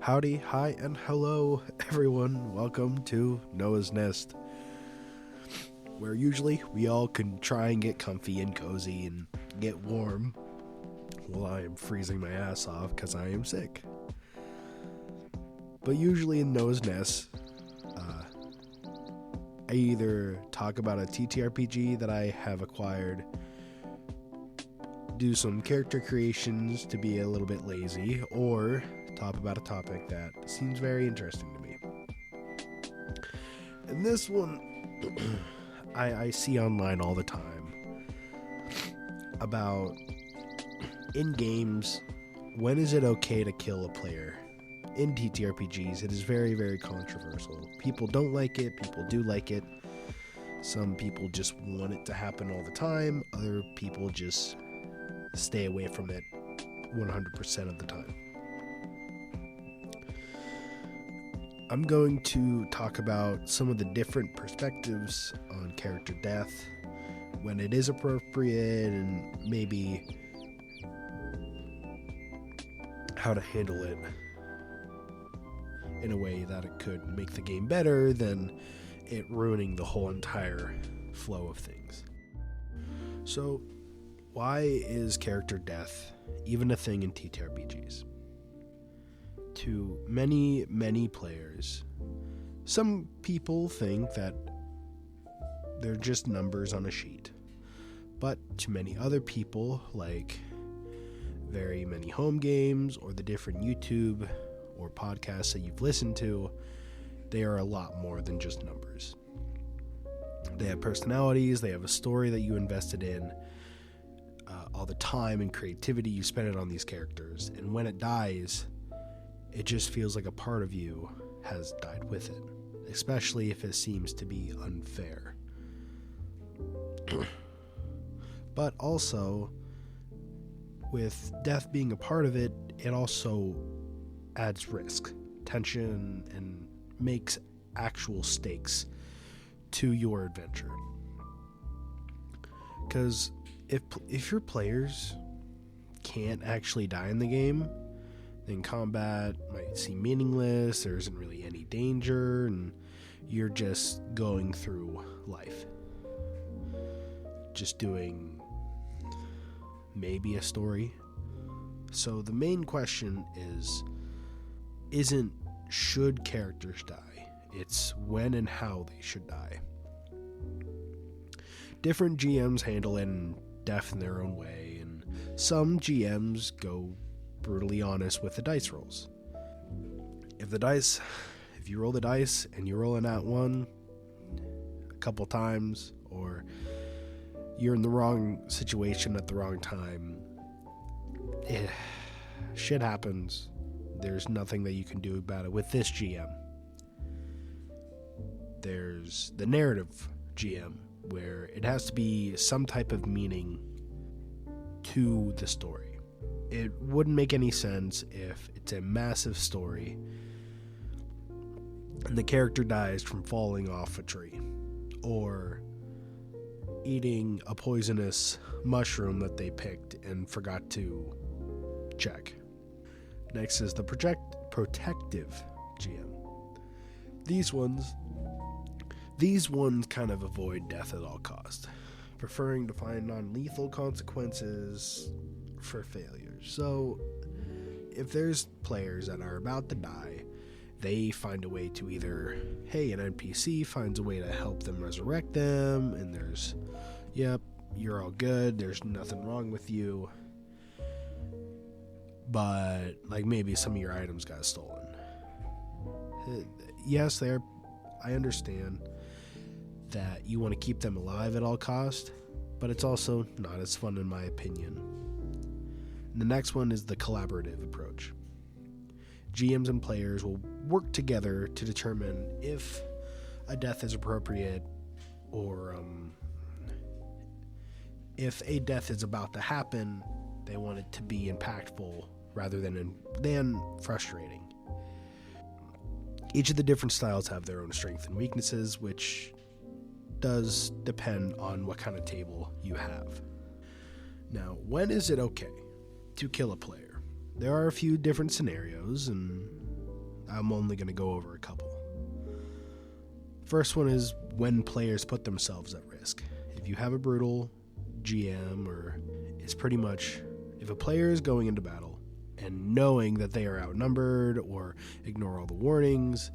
Howdy, hi, and hello, everyone. Welcome to Noah's Nest, where usually we all can try and get comfy and cozy and get warm while I am freezing my ass off because I am sick. But usually in Noah's Nest, I either talk about a TTRPG that I have acquired, do some character creations to be a little bit lazy, or talk about a topic that seems very interesting to me. And this one, I see online all the time about, in games, when is it okay to kill a player? In TTRPGs, it is very, very controversial. People don't like it, people do like it. Some people just want it to happen all the time. Other people just stay away from it 100% of the time. I'm going to talk about some of the different perspectives on character death, when it is appropriate, and maybe how to handle it in a way that it could make the game better than it ruining the whole entire flow of things. So, why is character death even a thing in TTRPGs? To many, many players, some people think that they're just numbers on a sheet. But to many other people, like very many home games or the different YouTube or podcasts that you've listened to, they are a lot more than just numbers. They have personalities, they have a story that you invested in, all the time and creativity you spent it on these characters, and when it dies, it just feels like a part of you has died with it, especially if it seems to be unfair. But also, with death being a part of it, it also adds risk, tension, and makes actual stakes to your adventure. Because if your players can't actually die in the game, then combat might seem meaningless, there isn't really any danger, and you're just going through life. Just doing maybe a story. So the main question isn't should characters die, it's when and how they should die. Different GMs handle death in their own way, and some GMs go brutally honest with the dice rolls. If you roll the dice and you roll a nat 1 a couple times, or you're in the wrong situation at the wrong time, shit happens. There's nothing that you can do about it with this GM. There's the narrative GM, where it has to be some type of meaning to the story. It wouldn't make any sense if it's a massive story and the character dies from falling off a tree or eating a poisonous mushroom that they picked and forgot to check. Next is the protective GM. These ones kind of avoid death at all costs, preferring to find non-lethal consequences for failures. So, if there's players that are about to die, they find a way to either, hey, an NPC finds a way to help them resurrect them, and there's, yep, you're all good, there's nothing wrong with you, but, like, maybe some of your items got stolen. Yes, I understand that you want to keep them alive at all costs, but it's also not as fun in my opinion. And the next one is the collaborative approach. GMs and players will work together to determine if a death is appropriate, or if a death is about to happen, they want it to be impactful rather than frustrating. Each of the different styles have their own strengths and weaknesses, which does depend on what kind of table you have. Now, when is it okay to kill a player? There are a few different scenarios, and I'm only going to go over a couple. First one is when players put themselves at risk. If you have a brutal GM, or it's pretty much if a player is going into battle and knowing that they are outnumbered or ignore all the warnings,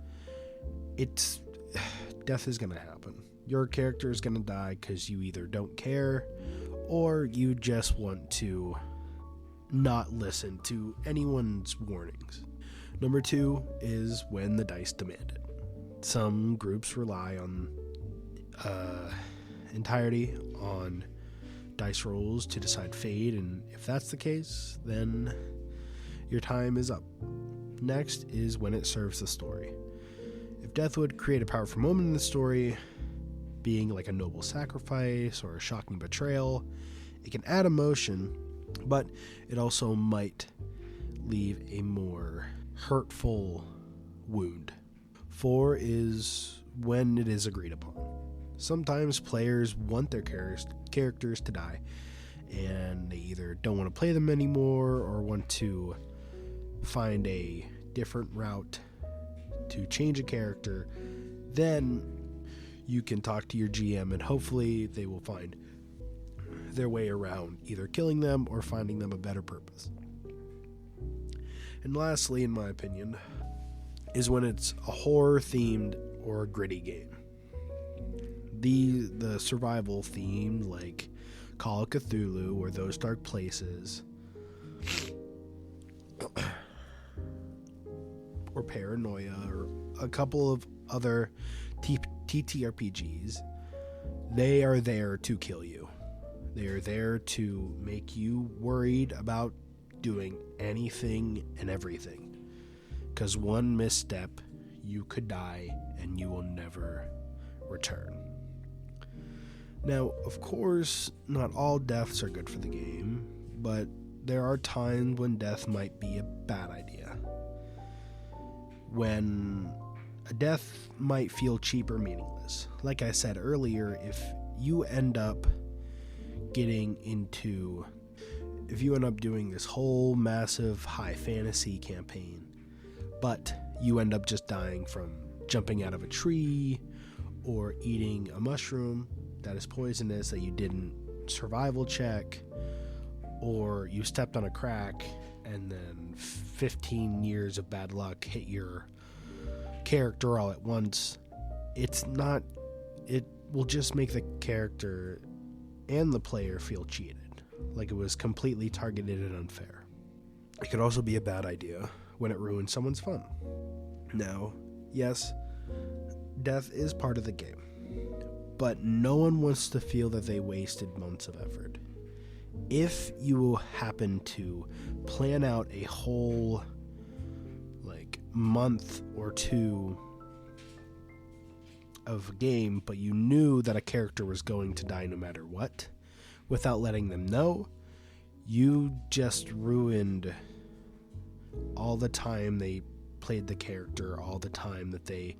death is going to happen. Your character is going to die because you either don't care or you just want to not listen to anyone's warnings. Number 2 is when the dice demand it. Some groups rely on entirety on dice rolls to decide fate, and if that's the case, then your time is up. Next is when it serves the story. If death would create a powerful moment in the story, being like a noble sacrifice or a shocking betrayal, it can add emotion, but it also might leave a more hurtful wound. 4 is when it is agreed upon. Sometimes players want their characters to die, and they either don't want to play them anymore or want to find a different route to change a character. Then you can talk to your GM and hopefully they will find their way around either killing them or finding them a better purpose. And lastly, in my opinion, is when it's a horror themed or a gritty game. The survival theme, like Call of Cthulhu or Those Dark Places, or Paranoia, or a couple of other TTRPGs, they are there to kill you. They are there to make you worried about doing anything and everything. Because one misstep, you could die and you will never return. Now, of course, not all deaths are good for the game, but there are times when death might be a bad idea. When a death might feel cheap or meaningless. Like I said earlier, if you end up doing this whole massive high fantasy campaign, but you end up just dying from jumping out of a tree or eating a mushroom that is poisonous that you didn't survival check, or you stepped on a crack and then 15 years of bad luck hit your character all at once, it will just make the character and the player feel cheated, like it was completely targeted and unfair. It could also be a bad idea when it ruins someone's fun. Now, yes, death is part of the game, but no one wants to feel that they wasted months of effort. If you happen to plan out a whole month or 2 of a game, but you knew that a character was going to die no matter what, without letting them know, you just ruined all the time they played the character, all the time that they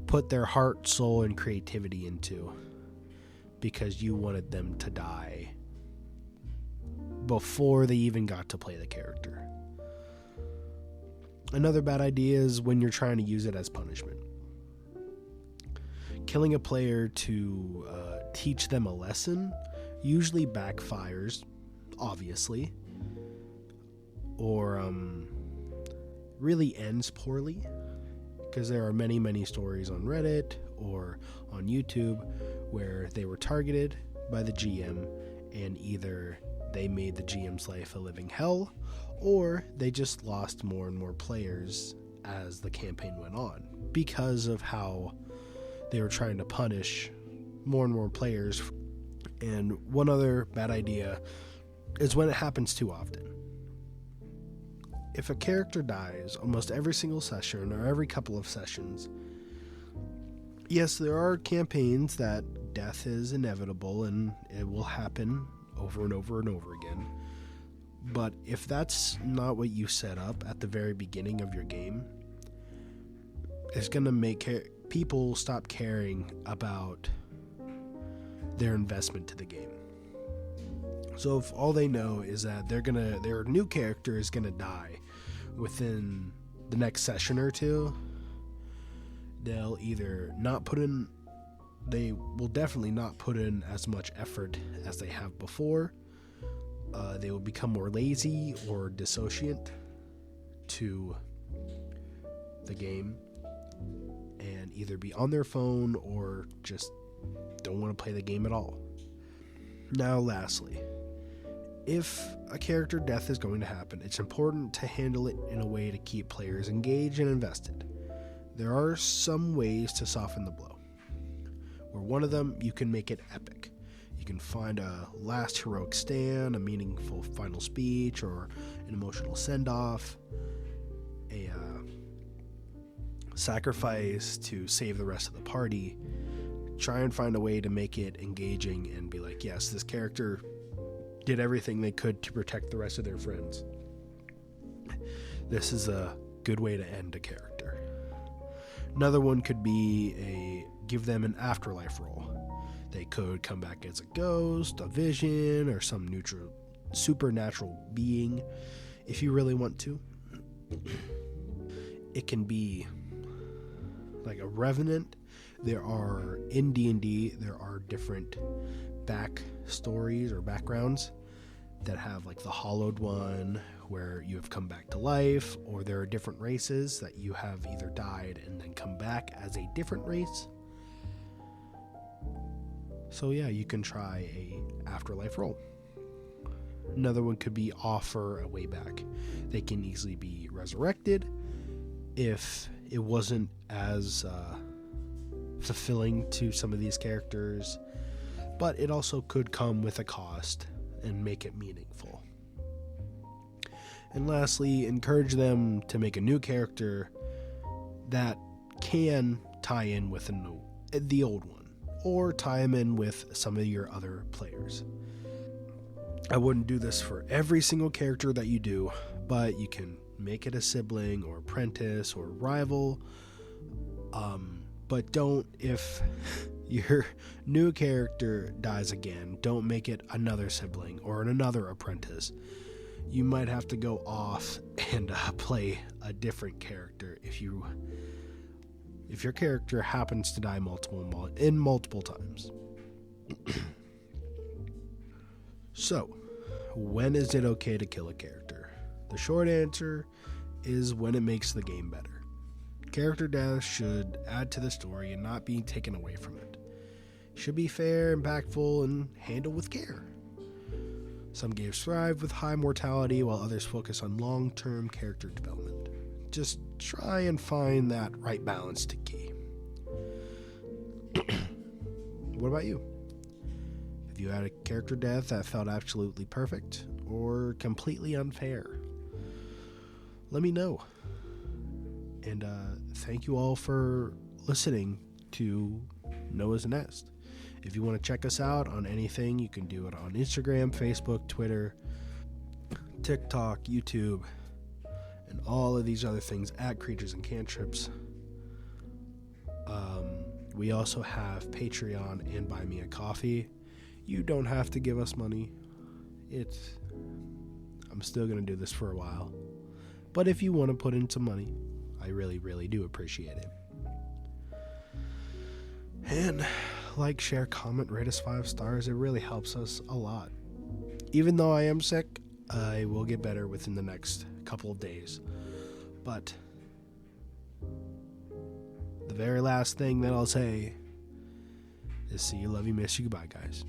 put their heart, soul, and creativity into, because you wanted them to die before they even got to play the character. Another bad idea is when you're trying to use it as punishment. Killing a player to teach them a lesson usually backfires, obviously, or really ends poorly, because there are many, many stories on Reddit or on YouTube where they were targeted by the GM, and either they made the GM's life a living hell, or they just lost more and more players as the campaign went on because of how they were trying to punish more and more players. And one other bad idea is when it happens too often. If a character dies almost every single session or every couple of sessions, yes, there are campaigns that death is inevitable and it will happen over and over and over again. But if that's not what you set up at the very beginning of your game, it's going to make people stop caring about their investment to the game. So if all they know is that their new character is going to die within the next session or two, they'll either not put in, they will definitely not put in as much effort as they have before. They will become more lazy or dissociant to the game and either be on their phone or just don't want to play the game at all. Now, lastly, if a character death is going to happen, it's important to handle it in a way to keep players engaged and invested. There are some ways to soften the blow, where one of them, you can make it epic. You can find a last heroic stand, a meaningful final speech, or an emotional send-off, a sacrifice to save the rest of the party. Try and find a way to make it engaging and be like, yes, this character did everything they could to protect the rest of their friends. This is a good way to end a character. Another one could be give them an afterlife role. They could come back as a ghost, a vision, or some supernatural being if you really want to. It can be like a revenant. There are, in D&D, there are different back stories or backgrounds that have like the hollowed one where you have come back to life, or there are different races that you have either died and then come back as a different race. So yeah, you can try a afterlife role. Another one could be offer a way back. They can easily be resurrected if it wasn't as fulfilling to some of these characters, but it also could come with a cost and make it meaningful. And lastly, encourage them to make a new character that can tie in with the old one, or tie them in with some of your other players. I wouldn't do this for every single character that you do, but you can make it a sibling or apprentice or rival. But don't, if your new character dies again, don't make it another sibling or another apprentice. You might have to go off and play a different character if your character happens to die multiple times. So, when is it okay to kill a character? The short answer is when it makes the game better. Character death should add to the story and not be taken away from it. Should be fair, impactful, and handled with care. Some games thrive with high mortality while others focus on long-term character development. Just try and find that right balance to key. What about you? Have you had a character death that felt absolutely perfect or completely unfair? Let me know. And thank you all for listening to Noah's Nest. If you want to check us out on anything, you can do it on Instagram, Facebook, Twitter, TikTok, YouTube, and all of these other things at Creatures and Cantrips. We also have Patreon and Buymeacoffee. You don't have to give us money. I'm still going to do this for a while. But if you want to put in some money, I really, really do appreciate it. And like, share, comment, rate us 5 stars. It really helps us a lot. Even though I am sick, I will get better within the next couple of days. But the very last thing that I'll say is see you, love you, miss you, goodbye, guys.